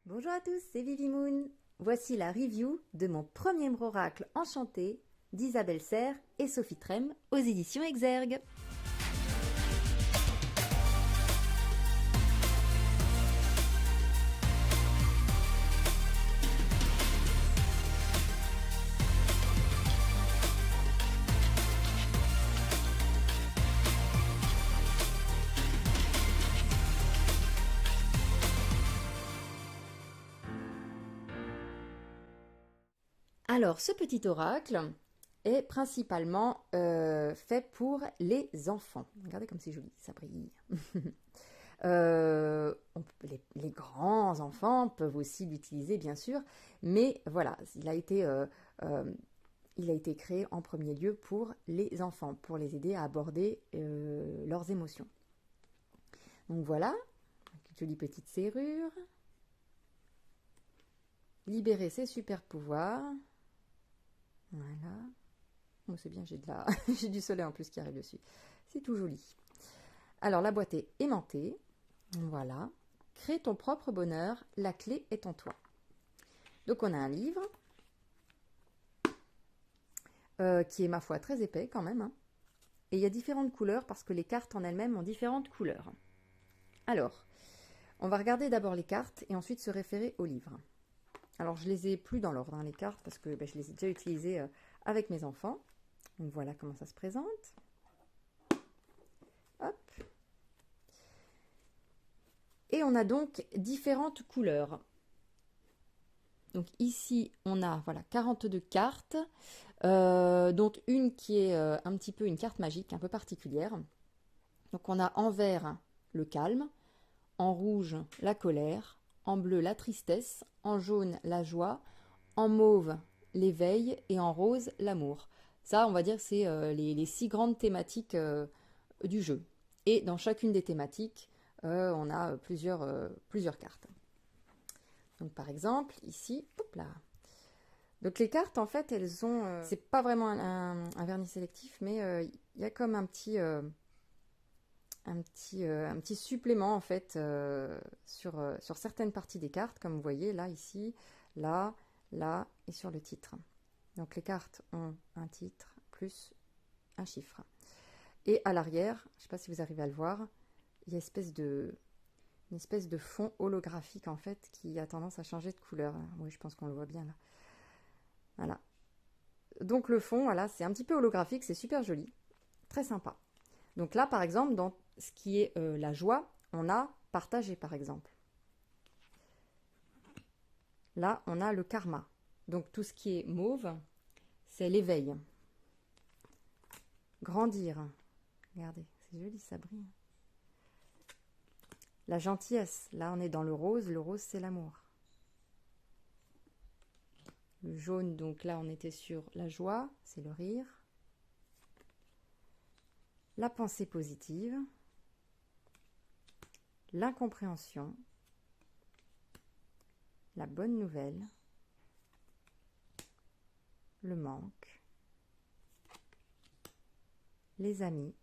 Bonjour à tous, c'est Vivi Moon. Voici la review de mon premier oracle enchanté d'Isabelle Serre et Sophie Trem aux éditions Exergue. Alors, ce petit oracle est principalement fait pour les enfants. Regardez comme c'est joli, ça brille. Les grands enfants peuvent aussi l'utiliser, bien sûr, mais voilà, il a été créé en premier lieu pour les enfants, pour les aider à aborder leurs émotions. Donc voilà, une jolie petite serrure. Libérer ses super pouvoirs. Voilà. Oh, c'est bien, j'ai du soleil en plus qui arrive dessus. C'est tout joli. Alors, la boîte est aimantée. Voilà. Crée ton propre bonheur. La clé est en toi. Donc, on a un livre qui est, ma foi, très épais quand même. Hein. Et il y a différentes couleurs parce que les cartes en elles-mêmes ont différentes couleurs. Alors, on va regarder d'abord les cartes et ensuite se référer au livre. Alors, je les ai plus dans l'ordre, hein, les cartes, parce que je les ai déjà utilisées avec mes enfants. Donc, voilà comment ça se présente. Hop. Et on a donc différentes couleurs. Donc ici, on a 42 cartes, dont une qui est un petit peu une carte magique, un peu particulière. Donc on a en vert le calme, en rouge la colère, en bleu la tristesse, en jaune la joie, en mauve l'éveil et en rose l'amour. Ça, on va dire que c'est les 6 grandes thématiques du jeu. Et dans chacune des thématiques, on a plusieurs cartes. Donc par exemple, ici, hop là. Donc les cartes, en fait, elles ont... c'est pas vraiment un vernis sélectif, mais il y a comme un petit supplément, en fait, sur certaines parties des cartes, comme vous voyez, là, ici, là, là, et sur le titre. Donc les cartes ont un titre plus un chiffre. Et à l'arrière, je ne sais pas si vous arrivez à le voir, il y a une espèce de fond holographique en fait qui a tendance à changer de couleur. Oui, je pense qu'on le voit bien là. Voilà. Donc le fond, voilà, c'est un petit peu holographique, c'est super joli, très sympa. Donc là, par exemple, dans ce qui est la joie, on a partagé, par exemple. Là, on a le karma. Donc tout ce qui est mauve, c'est l'éveil. Grandir. Regardez, c'est joli, ça brille. La gentillesse, là on est dans le rose c'est l'amour. Le jaune, donc là on était sur la joie, c'est le rire. La pensée positive. L'incompréhension. La bonne nouvelle. Le manque. Les amis.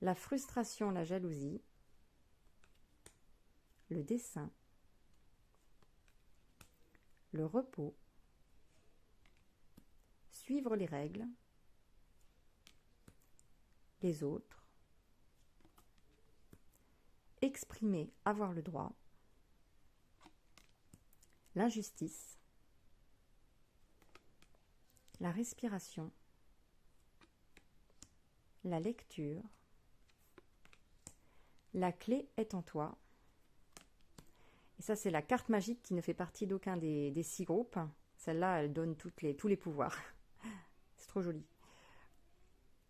La frustration, la jalousie. Le dessin. Le repos. Suivre les règles. Les autres. Exprimer, avoir le droit. L'injustice. La respiration. La lecture. La clé est en toi. Et ça, c'est la carte magique qui ne fait partie d'aucun des 6 groupes. Celle-là, elle donne tous les pouvoirs. C'est trop joli.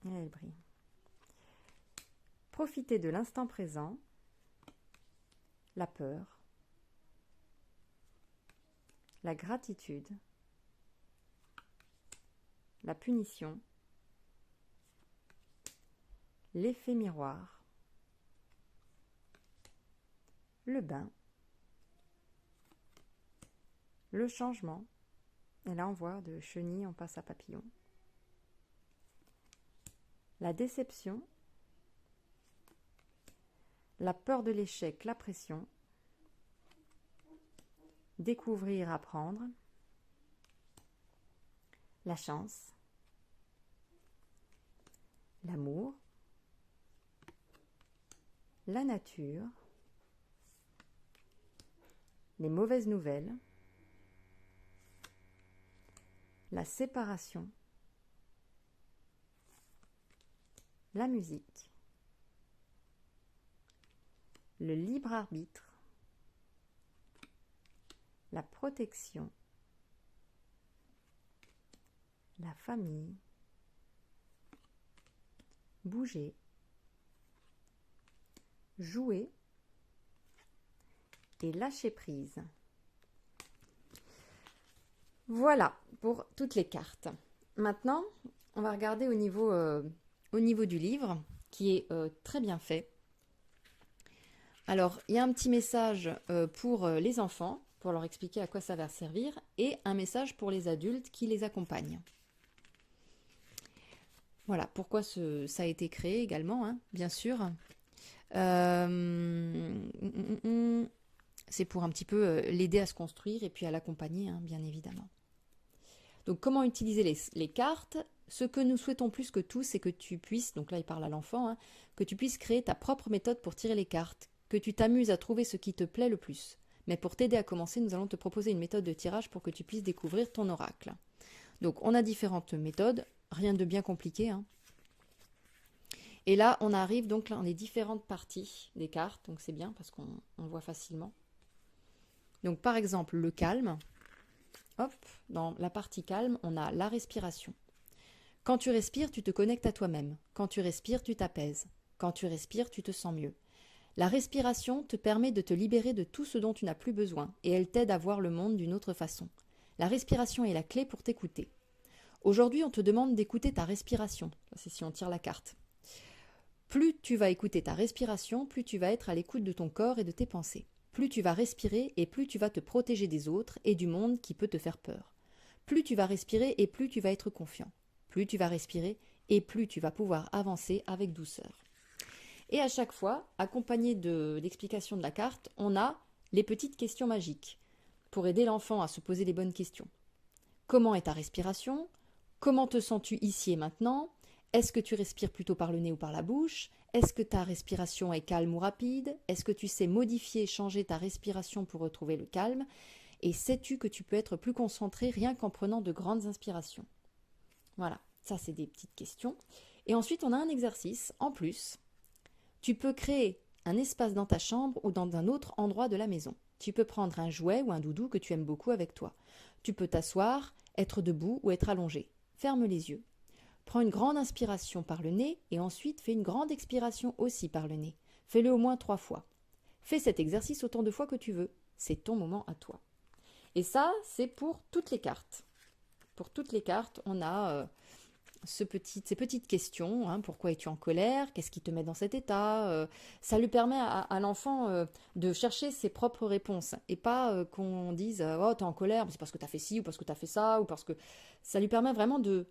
Et elle brille. Profitez de l'instant présent. La peur. La gratitude. La punition. L'effet miroir. Le bain. Le changement. Et là, on voit de chenille, on passe à papillon. La déception. La peur de l'échec, la pression. découvrir, apprendre, la chance, l'amour, la nature, les mauvaises nouvelles, la séparation, la musique, le libre arbitre, la protection, la famille, bouger, jouer et lâcher prise. Voilà pour toutes les cartes. Maintenant, on va regarder au niveau du livre, qui est très bien fait. Alors, il y a un petit message pour les enfants, pour leur expliquer à quoi ça va servir, et un message pour les adultes qui les accompagnent. Voilà, pourquoi ça a été créé également, hein, bien sûr. C'est pour un petit peu l'aider à se construire et puis à l'accompagner, hein, bien évidemment. Donc, comment utiliser les cartes? Ce que nous souhaitons plus que tout, c'est que tu puisses, donc là il parle à l'enfant, hein, que tu puisses créer ta propre méthode pour tirer les cartes, que tu t'amuses à trouver ce qui te plaît le plus. Mais pour t'aider à commencer, nous allons te proposer une méthode de tirage pour que tu puisses découvrir ton oracle. Donc, on a différentes méthodes, rien de bien compliqué, hein. Et là, on arrive donc dans les différentes parties des cartes, donc c'est bien parce qu'on voit facilement. Donc, par exemple, le calme. Hop, dans la partie calme, on a la respiration. Quand tu respires, tu te connectes à toi-même. Quand tu respires, tu t'apaises. Quand tu respires, tu te sens mieux. La respiration te permet de te libérer de tout ce dont tu n'as plus besoin et elle t'aide à voir le monde d'une autre façon. La respiration est la clé pour t'écouter. Aujourd'hui, on te demande d'écouter ta respiration. C'est si on tire la carte. Plus tu vas écouter ta respiration, plus tu vas être à l'écoute de ton corps et de tes pensées. Plus tu vas respirer et plus tu vas te protéger des autres et du monde qui peut te faire peur. Plus tu vas respirer et plus tu vas être confiant. Plus tu vas respirer et plus tu vas pouvoir avancer avec douceur. Et à chaque fois, accompagné de l'explication de la carte, on a les petites questions magiques pour aider l'enfant à se poser les bonnes questions. Comment est ta respiration? Comment te sens-tu ici et maintenant? Est-ce que tu respires plutôt par le nez ou par la bouche? Est-ce que ta respiration est calme ou rapide? Est-ce que tu sais modifier, changer ta respiration pour retrouver le calme? Et sais-tu que tu peux être plus concentré rien qu'en prenant de grandes inspirations? Voilà, ça c'est des petites questions. Et ensuite, on a un exercice en plus. Tu peux créer un espace dans ta chambre ou dans un autre endroit de la maison. Tu peux prendre un jouet ou un doudou que tu aimes beaucoup avec toi. Tu peux t'asseoir, être debout ou être allongé. Ferme les yeux. Prends une grande inspiration par le nez et ensuite fais une grande expiration aussi par le nez. Fais-le au moins 3 fois. Fais cet exercice autant de fois que tu veux. C'est ton moment à toi. Et ça, c'est pour toutes les cartes. Pour toutes les cartes, on a ces petites questions. Hein, pourquoi es-tu en colère? Qu'est-ce qui te met dans cet état? Ça lui permet à l'enfant de chercher ses propres réponses et pas qu'on dise oh, t'es en colère, c'est parce que t'as fait ci ou parce que t'as fait ça ou parce que ça lui permet vraiment de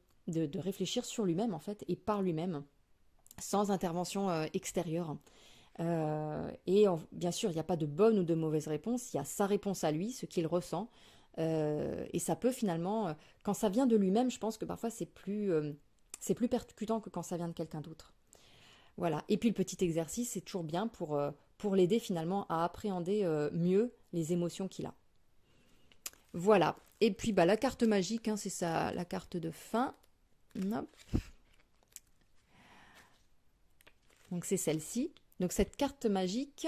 réfléchir sur lui-même en fait et par lui-même sans intervention extérieure. Bien sûr, il n'y a pas de bonne ou de mauvaise réponse, il y a sa réponse à lui, ce qu'il ressent. Et ça peut finalement, quand ça vient de lui-même, je pense que parfois c'est plus percutant que quand ça vient de quelqu'un d'autre. Voilà. Et puis le petit exercice, c'est toujours bien pour l'aider finalement à appréhender mieux les émotions qu'il a. Voilà. Et puis la carte magique, hein, c'est ça, la carte de fin. Hop. Donc c'est celle-ci. Donc cette carte magique,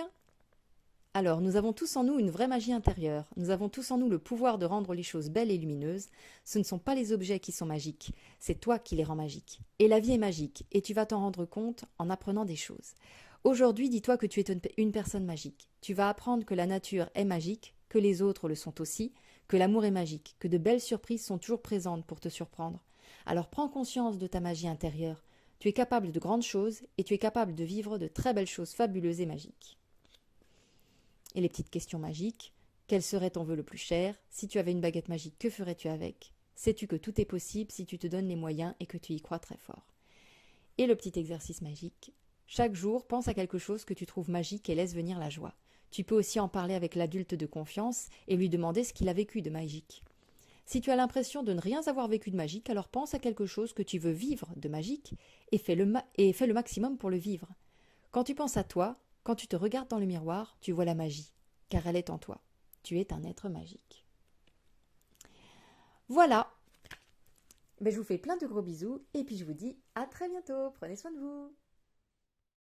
alors nous avons tous en nous une vraie magie intérieure. Nous avons tous en nous le pouvoir de rendre les choses belles et lumineuses. Ce ne sont pas les objets qui sont magiques, c'est toi qui les rends magiques. Et la vie est magique, et tu vas t'en rendre compte en apprenant des choses. Aujourd'hui, dis-toi que tu es une personne magique. Tu vas apprendre que la nature est magique, que les autres le sont aussi, que l'amour est magique, que de belles surprises sont toujours présentes pour te surprendre. Alors prends conscience de ta magie intérieure. Tu es capable de grandes choses et tu es capable de vivre de très belles choses fabuleuses et magiques. Et les petites questions magiques. Quel serait ton vœu le plus cher? Si tu avais une baguette magique, que ferais-tu avec? Sais-tu que tout est possible si tu te donnes les moyens et que tu y crois très fort? Et le petit exercice magique. Chaque jour, pense à quelque chose que tu trouves magique et laisse venir la joie. Tu peux aussi en parler avec l'adulte de confiance et lui demander ce qu'il a vécu de magique. Si tu as l'impression de ne rien avoir vécu de magique, alors pense à quelque chose que tu veux vivre de magique et fais le maximum pour le vivre. Quand tu penses à toi, quand tu te regardes dans le miroir, tu vois la magie, car elle est en toi. Tu es un être magique. Voilà. Ben, je vous fais plein de gros bisous et puis je vous dis à très bientôt. Prenez soin de vous.